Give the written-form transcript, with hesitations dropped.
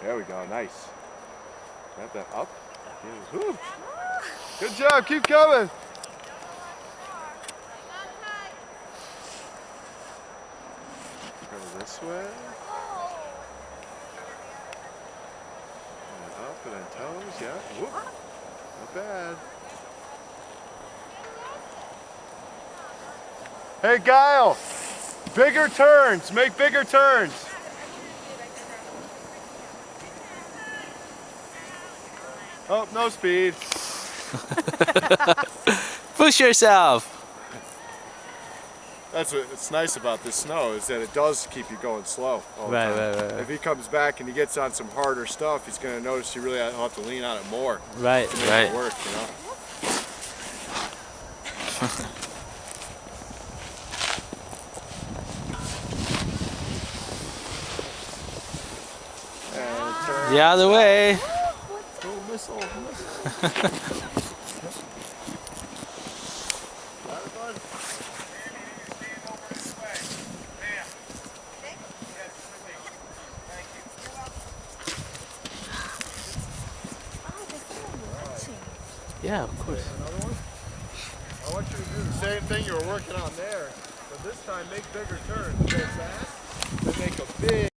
There we go, nice. Got that up. Woo. Good job, keep coming. Go this way. And up and then toes, yeah. Whoop. Not bad. Hey, Guile, bigger turns, make bigger turns. Oh, no speed. Push yourself. That's what's nice about this snow is that it does keep you going slow all the time. Right. If he comes back and he gets on some harder stuff, he's going to notice you really have to lean on it more Right, to make it work, you know? And turn. The other way. Oh, missile. Yeah, of course. Another one? I want you to do the same thing you were working on there, but this time make bigger turns. Go fast, then make a big